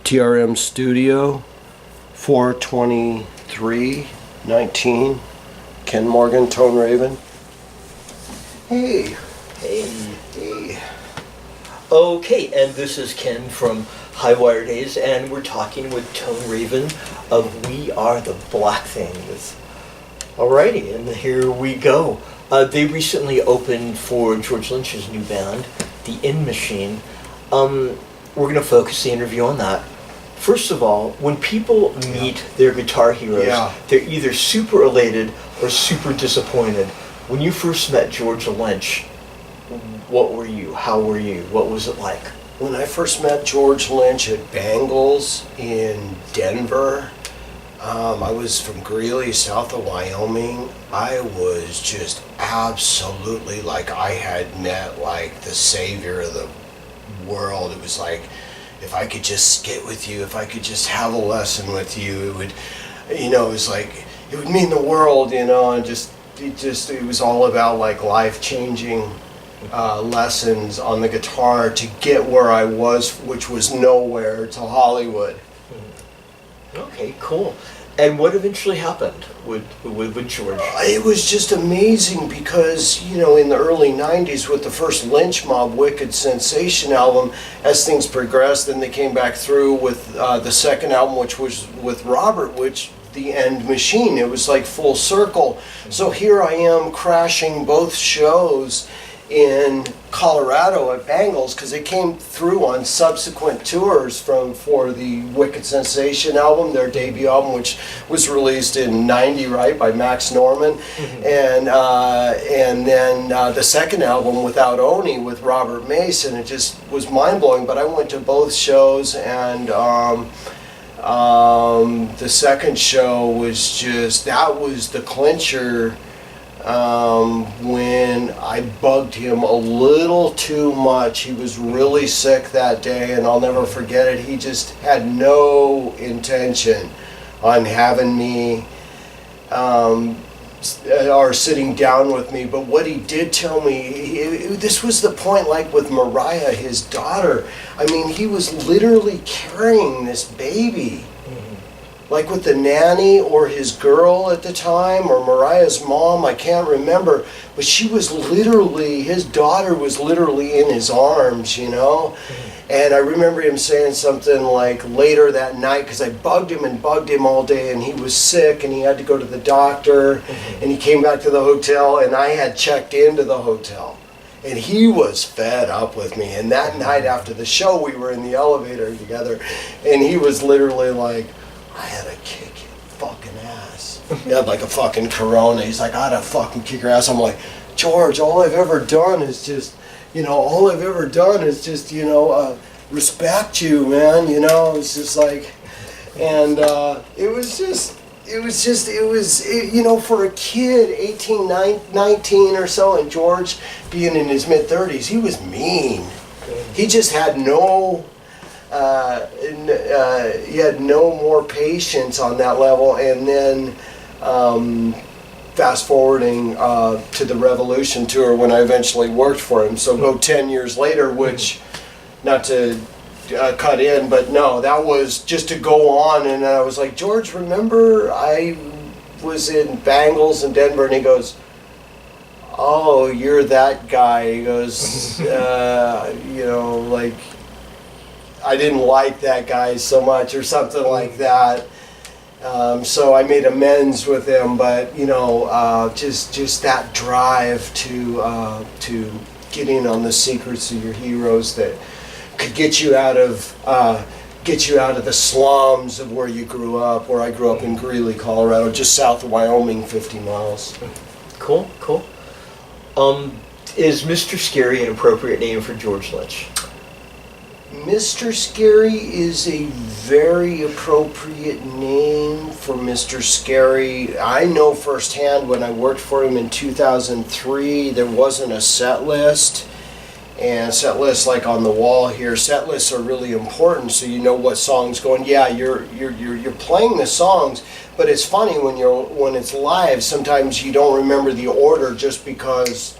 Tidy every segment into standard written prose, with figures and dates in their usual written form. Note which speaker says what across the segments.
Speaker 1: TRM Studio, 4/23/19. Ken Morgan, Tone Raven. Hey.
Speaker 2: Hey. Okay, and this is Ken from Highwiredaze, and we're talking with Tone Raven of We Are the Black Things. Alrighty, and here we go. They recently opened for George Lynch's new band, The In Machine. We're going to focus the interview on that. First of all, when people meet their guitar heroes, they're either super elated or super disappointed. When you first met George Lynch, what were you? How were you? What was it like?
Speaker 1: When I first met George Lynch at Bangles in Denver, I was from Greeley, south of Wyoming. I was just absolutely like I had met like the savior of the world. It was like, if I could just get with you, if I could just have a lesson with you, it would, it was like, it would mean the world, and it was all about like life-changing lessons on the guitar to get where I was, which was nowhere, to Hollywood.
Speaker 2: Okay, cool. And what eventually happened with George?
Speaker 1: It was just amazing because, in the early 90s with the first Lynch Mob Wicked Sensation album, as things progressed, then they came back through with the second album, which was with Robert, which The End Machine. It was like full circle. So here I am crashing both shows in Colorado at Bangles, because they came through on subsequent tours for the Wicked Sensation album, their debut album, which was released in '90, right, by Max Norman, and then the second album, Without Oni, with Robert Mason. It just was mind blowing. But I went to both shows, and the second show was that was the clincher. When I bugged him a little too much. He was really sick that day, and I'll never forget it. He just had no intention on having me or sitting down with me. But what he did tell me, this was the point, like with Mariah, his daughter. I mean, he was literally carrying this baby. Like with the nanny or his girl at the time, or Mariah's mom, I can't remember. But she was literally, his daughter was literally in his arms, And I remember him saying something like later that night, because I bugged him all day, and he was sick, and he had to go to the doctor, and he came back to the hotel, and I had checked into the hotel. And he was fed up with me. And that night after the show, we were in the elevator together, and he was literally like, I had to kick your fucking ass. He had like a fucking Corona. He's like, I had to fucking kick your ass. I'm like, George, all I've ever done is just, respect you, man. It's just like, and it was, for a kid, 18, 19 or so, and George being in his mid-30s, he was mean. He just had he had no more patience on that level. And then fast forwarding to the Revolution tour, when I eventually worked for him, so go 10 years later, which, not to cut in, but no, that was just to go on. And I was like, George, remember I was in Bangles in Denver? And he goes, oh, you're that guy. He goes, like, I didn't like that guy so much, or something like that. So I made amends with him, but just that drive to get in on the secrets of your heroes that could get you out of the slums of where you grew up. Where I grew up in Greeley, Colorado, just south of Wyoming, 50 miles.
Speaker 2: Cool. Is Mr.Scary an appropriate name for George Lynch?
Speaker 1: Mr.Scary is a very appropriate name for Mr.Scary. I know firsthand, when I worked for him in 2003, there wasn't a set list. And set lists, like on the wall here, set lists are really important, so you know what song's going. Yeah, you're playing the songs, but it's funny when it's live, sometimes you don't remember the order just because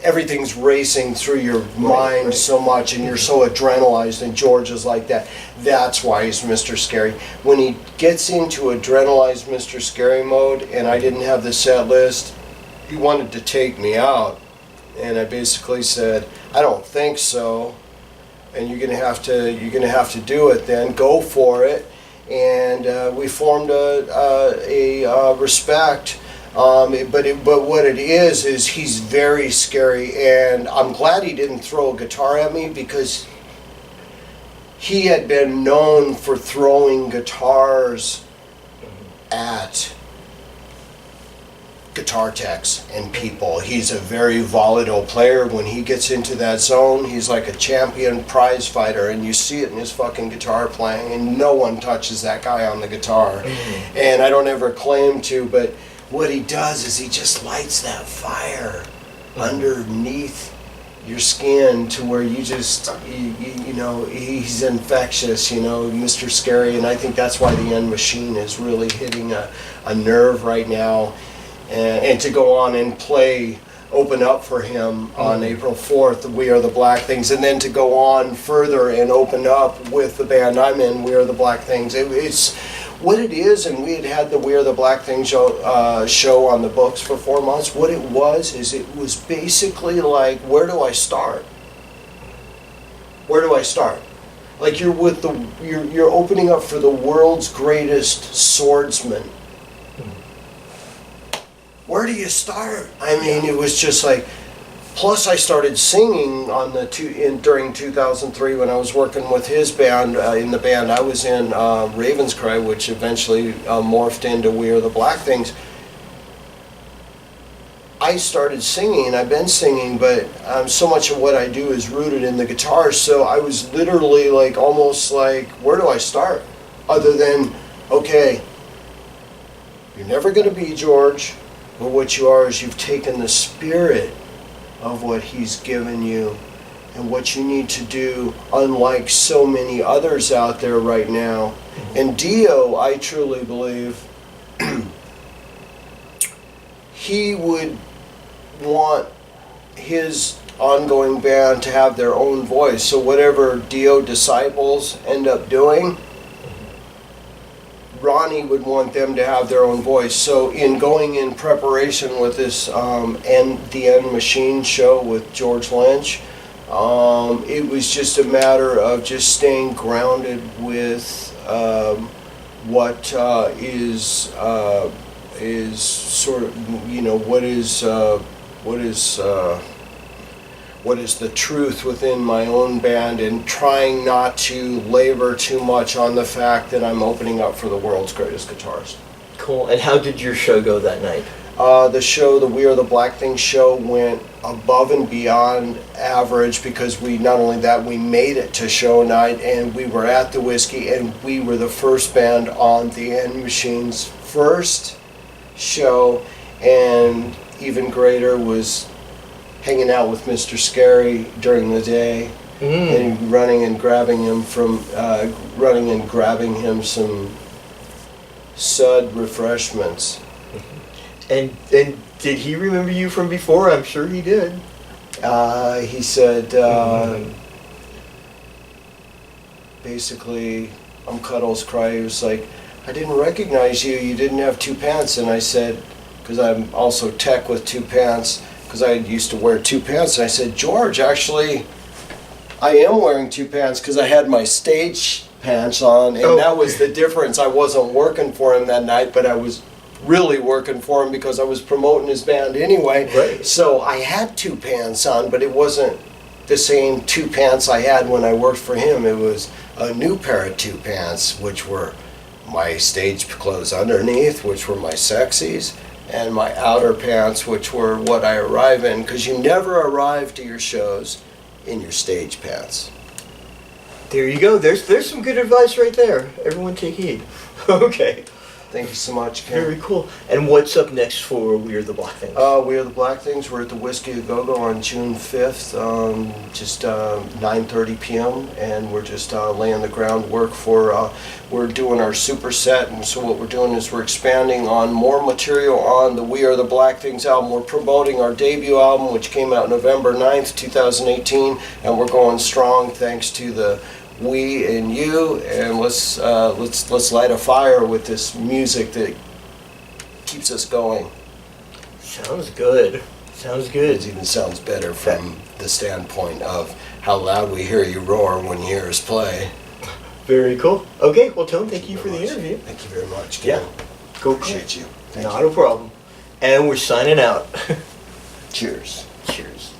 Speaker 1: everything's racing through your mind
Speaker 2: right.
Speaker 1: so much, and you're so adrenalized, and George is like that. That's why he's Mr. Scary. When he gets into adrenalized Mr. Scary mode, and I didn't have the set list, he wanted to take me out. And I basically said, I don't think so. And you're gonna have to do it then. Go for it. And we formed a respect. But what it is he's very scary, and I'm glad he didn't throw a guitar at me, because he had been known for throwing guitars at guitar techs and people. He's a very volatile player. When he gets into that zone, he's like a champion prize fighter, and you see it in his fucking guitar playing, and no one touches that guy on the guitar. And I don't ever claim to, but what he does is he just lights that fire underneath your skin to where you just, you know, he's infectious, you know, Mr. Scary. And I think that's why the End Machine is really hitting a nerve right now. And to go on and play, open up for him on April 4th, We Are the Black Things, and then to go on further and open up with the band I'm in, We Are the Black Things. It's what it is, and we had the We Are the Black Things show on the books for 4 months. What it was is it was basically like, where do I start? Where do I start? Like you're opening up for the world's greatest swordsman. Where do you start? I mean, it was just like. Plus, I started singing on during 2003 when I was working with his band. In the band I was in, Raven's Cry, which eventually morphed into We Are the Black Things. I started singing. I've been singing, but so much of what I do is rooted in the guitar. So I was literally like, almost like, where do I start? Other than, okay, you're never going to be George, but what you are is you've taken the spirit of what he's given you and what you need to do, unlike so many others out there right now. And Dio, I truly believe, he would want his ongoing band to have their own voice. So whatever Dio disciples end up doing, Ronnie would want them to have their own voice. So in going in preparation with this the End Machine show with George Lynch, it was just a matter of just staying grounded with what is sort of, you know, what is the truth within my own band, and trying not to labor too much on the fact that I'm opening up for the world's greatest guitarist.
Speaker 2: Cool. And how did your show go that night?
Speaker 1: The We Are the Black Things show went above and beyond average, because not only that, we made it to show night, and we were at the Whiskey, and we were the first band on the End Machine's first show, and even greater was hanging out with Mr. Scary during the day, and running and grabbing him some Sud refreshments.
Speaker 2: And did he remember you from before? I'm sure he did.
Speaker 1: He said, basically, Cuddles Cry, he was like, I didn't recognize you, you didn't have two pants. And I said, because I'm also tech with two pants, because I used to wear two pants, and I said, George, actually, I am wearing two pants, because I had my stage pants on, and that was the difference. I wasn't working for him that night, but I was really working for him because I was promoting his band anyway.
Speaker 2: Right.
Speaker 1: So I had two pants on, but it wasn't the same two pants I had when I worked for him. It was a new pair of two pants, which were my stage clothes underneath, which were my sexies, and my outer pants, which were what I arrive in, because you never arrive to your shows in your stage pants.
Speaker 2: There you go. There's some good advice right there. Everyone take heed. Okay.
Speaker 1: Thank you so much, Ken.
Speaker 2: Very cool. And what's up next for We Are the Black Things?
Speaker 1: We Are the Black Things. We're at the Whiskey A Go-Go on June 5th, just 9:30 p.m. And we're just laying the groundwork for, we're doing our super set. And so what we're doing is we're expanding on more material on the We Are the Black Things album. We're promoting our debut album, which came out November 9th, 2018. And we're going strong thanks to the we and you. And let's light a fire with this music that keeps us going.
Speaker 2: Sounds good. Sounds good.
Speaker 1: It even sounds better from the standpoint of how loud we hear you roar when you hear us play.
Speaker 2: Very cool. Okay, well, Tone, thank you for the interview.
Speaker 1: Thank you very much,
Speaker 2: Yeah.
Speaker 1: Ken.
Speaker 2: Go
Speaker 1: Appreciate you. Thank
Speaker 2: Not a problem. And we're signing out.
Speaker 1: Cheers.
Speaker 2: Cheers.